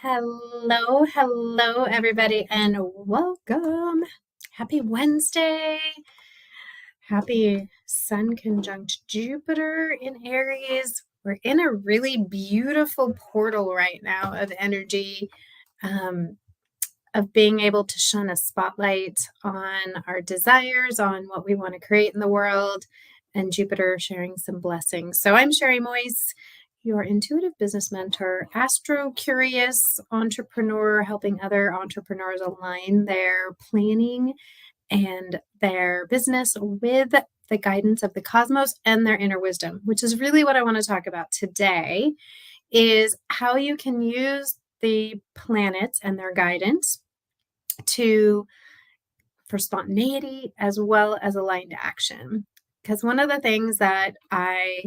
Hello, everybody, and welcome. Happy Wednesday. Happy Sun conjunct Jupiter in Aries. We're in a really beautiful portal right now of energy, um, of being able to shine a spotlight on our desires, on what we want to create in the world, and Jupiter sharing some blessings. So I'm Sherry Moyse, your intuitive business mentor, astro curious entrepreneur, helping other entrepreneurs align their planning and their business with the guidance of the cosmos and their inner wisdom, which is really what I want to talk about today, is how you can use the planets and their guidance to for spontaneity as well as aligned action. Because one of the things that I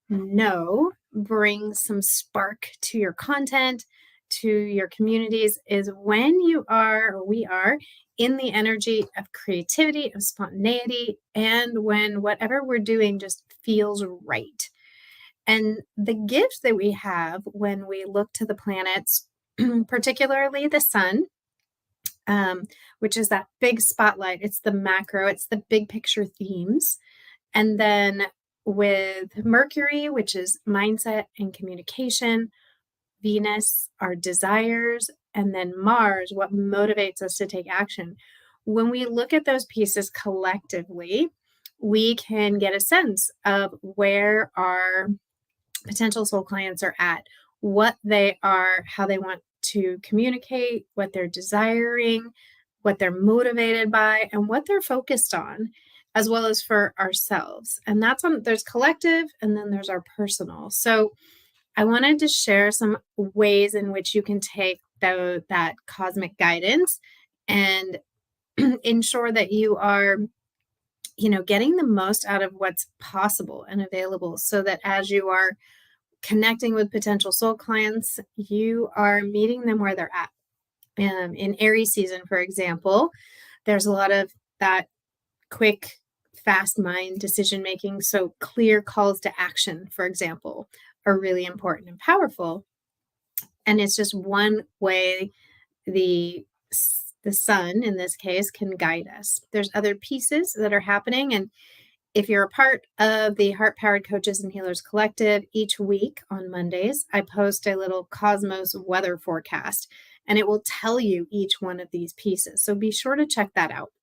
know brings some spark to your content, to your communities, is when you are, or we are, in the energy of creativity, of spontaneity, and when whatever we're doing just feels right. And the gift that we have when we look to the planets, particularly the sun, which is that big spotlight. It's the macro, it's the big picture themes. And then with Mercury, which is mindset and communication, Venus, our desires, and then Mars, what motivates us to take action. When we look at those pieces collectively, we can get a sense of where our potential soul clients are at, what they are, how they want to communicate, what they're desiring, what they're motivated by, and what they're focused on, as well as for ourselves. And there's collective and then there's our personal. So I wanted to share some ways in which you can take that cosmic guidance and ensure that you are getting the most out of what's possible and available, so that as you are connecting with potential soul clients, you are meeting them where they're at. In Aries season, for example, there's a lot of that quick, fast mind decision making. So clear calls to action, for example, are really important and powerful. And it's just one way the sun, in this case, can guide us. There's other pieces that are happening. And if you're a part of the Heart Powered Coaches and Healers Collective, each week on Mondays, I post a little cosmos weather forecast, and it will tell you each one of these pieces. So be sure to check that out.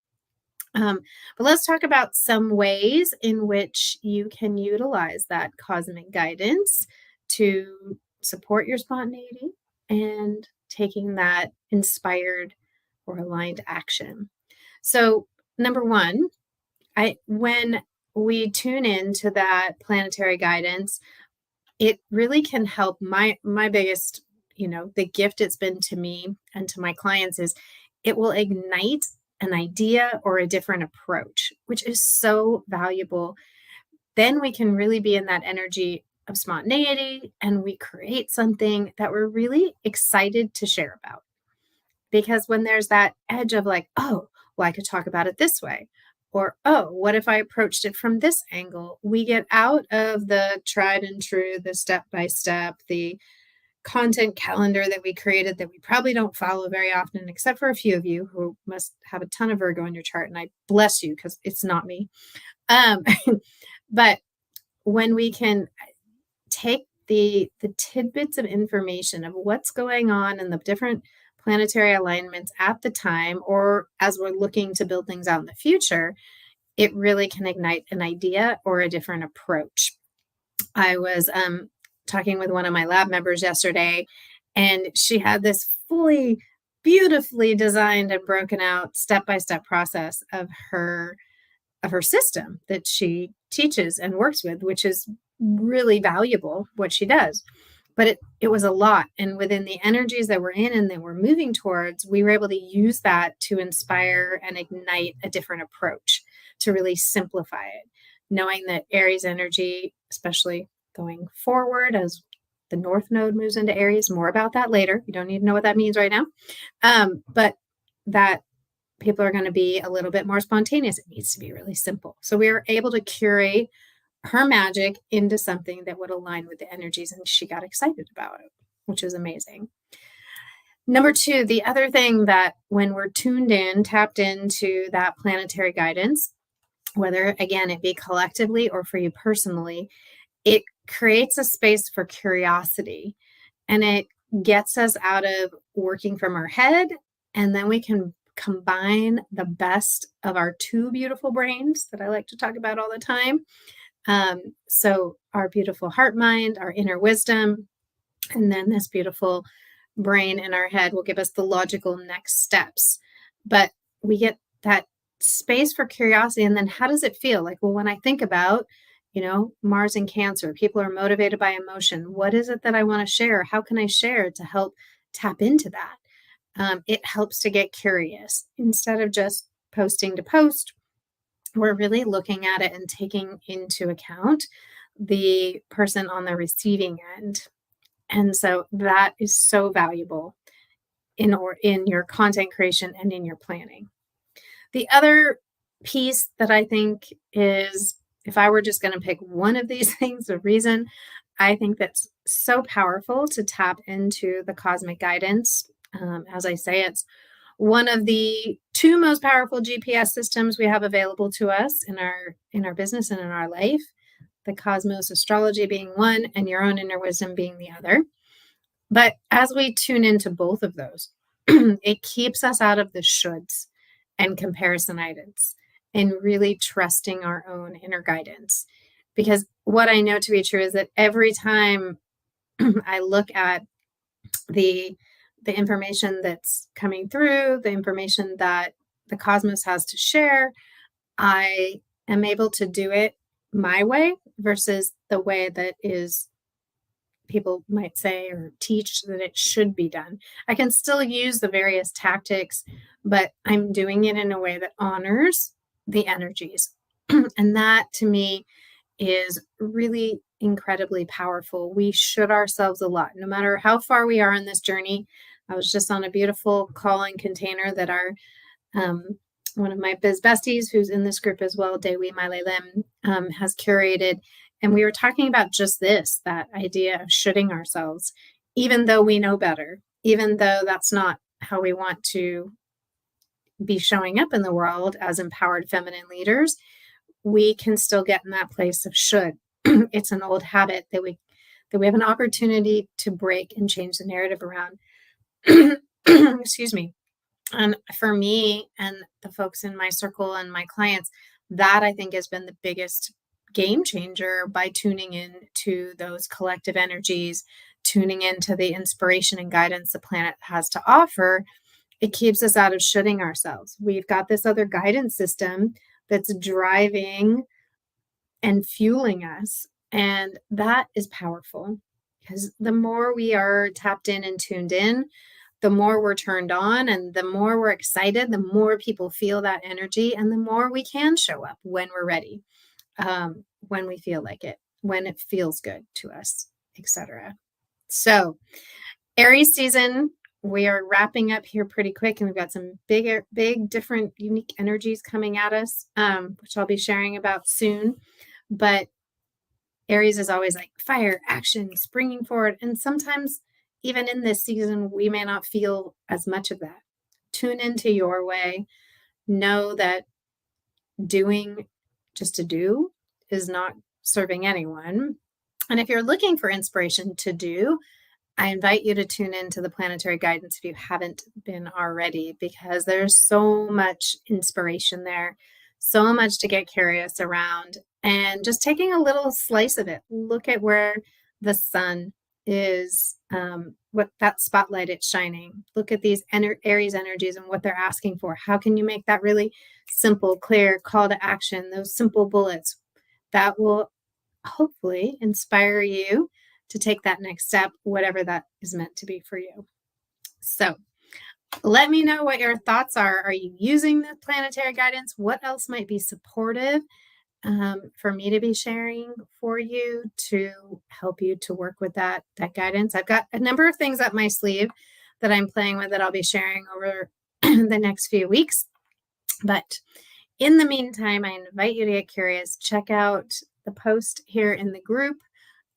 But let's talk about some ways in which you can utilize that cosmic guidance to support your spontaneity and taking that inspired or aligned action. So, number one, when we tune into that planetary guidance, it really can help. My biggest, the gift it's been to me and to my clients is it will ignite an idea or a different approach, which is so valuable. Then we can really be in that energy of spontaneity and we create something that we're really excited to share about. Because when there's that edge of like, oh, well, I could talk about it this way, or, oh, what if I approached it from this angle? We get out of the tried and true, the step by step, the content calendar that we created that we probably don't follow very often, except for a few of you who must have a ton of Virgo in your chart. And I bless you because it's not me. But when we can take the tidbits of information of what's going on in the different planetary alignments at the time, or as we're looking to build things out in the future, it really can ignite an idea or a different approach. I was talking with one of my lab members yesterday, and she had this fully, beautifully designed and broken out step-by-step process of her system that she teaches and works with, which is really valuable, what she does. But it was a lot. And within the energies that we're in and that we're moving towards, we were able to use that to inspire and ignite a different approach to really simplify it. Knowing that Aries energy, especially going forward as the North Node moves into Aries, more about that later. You don't need to know what that means right now. But that people are going to be a little bit more spontaneous. It needs to be really simple. So we were able to curate her magic into something that would align with the energies, and she got excited about it, which is amazing. Number two, the other thing that when we're tuned in, tapped into that planetary guidance, whether again it be collectively or for you personally, it creates a space for curiosity, and it gets us out of working from our head, and then we can combine the best of our two beautiful brains that I like to talk about all the time. So our beautiful heart mind, our inner wisdom, and then this beautiful brain in our head will give us the logical next steps. But we get that space for curiosity. And then how does it feel? Like, well, when I think about, Mars and Cancer, people are motivated by emotion. What is it that I want to share? How can I share to help tap into that? It helps to get curious instead of just posting to post. We're really looking at it and taking into account the person on the receiving end. And so that is so valuable in your content creation and in your planning. The other piece that I think is, if I were just going to pick one of these things, the reason I think that's so powerful to tap into the cosmic guidance, as I say, it's one of the two most powerful GPS systems we have available to us in our business and in our life. The cosmos astrology being one, and your own inner wisdom being the other. But as we tune into both of those, it keeps us out of the shoulds and comparisonitis and really trusting our own inner guidance. Because what I know to be true is that every time I look at the information that's coming through, the information that the cosmos has to share, I am able to do it my way versus the way that is people might say or teach that it should be done. I can still use the various tactics, but I'm doing it in a way that honors the energies. And that to me is really incredibly powerful. We should ourselves a lot, no matter how far we are in this journey. I was just on a beautiful call and container that our one of my biz besties, who's in this group as well, Dewi Lim, has curated. And we were talking about just this, that idea of shoulding ourselves, even though we know better, even though that's not how we want to be showing up in the world as empowered feminine leaders, we can still get in that place of should. It's an old habit that we have an opportunity to break and change the narrative around. Excuse me. And for me and the folks in my circle and my clients, that I think has been the biggest game changer by tuning in to those collective energies, tuning into the inspiration and guidance the planet has to offer. It keeps us out of shoulding ourselves. We've got this other guidance system that's driving and fueling us. And that is powerful because the more we are tapped in and tuned in, the more we're turned on, and the more we're excited, the more people feel that energy, and the more we can show up when we're ready, when we feel like it, when it feels good to us, etc. So Aries season, we are wrapping up here pretty quick, and we've got some big, different, unique energies coming at us, which I'll be sharing about soon. But Aries is always like fire, action, springing forward. And sometimes even in this season, we may not feel as much of that. Tune into your way. Know that doing just to do is not serving anyone. And if you're looking for inspiration to do, I invite you to tune into the planetary guidance if you haven't been already, because there's so much inspiration there, so much to get curious around, and just taking a little slice of it. Look at where the sun is, what that spotlight it's shining. Look at these Aries energies and what they're asking for. How can you make that really simple, clear call to action, those simple bullets that will hopefully inspire you to take that next step, whatever that is meant to be for you. So let me know what your thoughts are. Are you using the planetary guidance? What else might be supportive for me to be sharing for you to help you to work with that guidance? I've got a number of things up my sleeve that I'm playing with that I'll be sharing over the next few weeks. But in the meantime, I invite you to get curious. Check out the post here in the group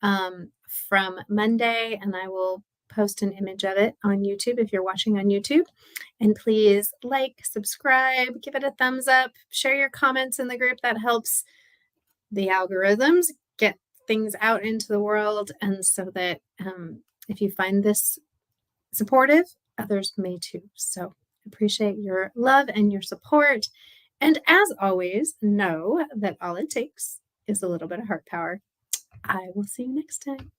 from Monday, and I will post an image of it on YouTube if you're watching on YouTube. And please like, subscribe, give it a thumbs up, share your comments in the group. That helps the algorithms get things out into the world. And so that if you find this supportive, others may too. So appreciate your love and your support. And as always, know that all it takes is a little bit of heart power. I will see you next time.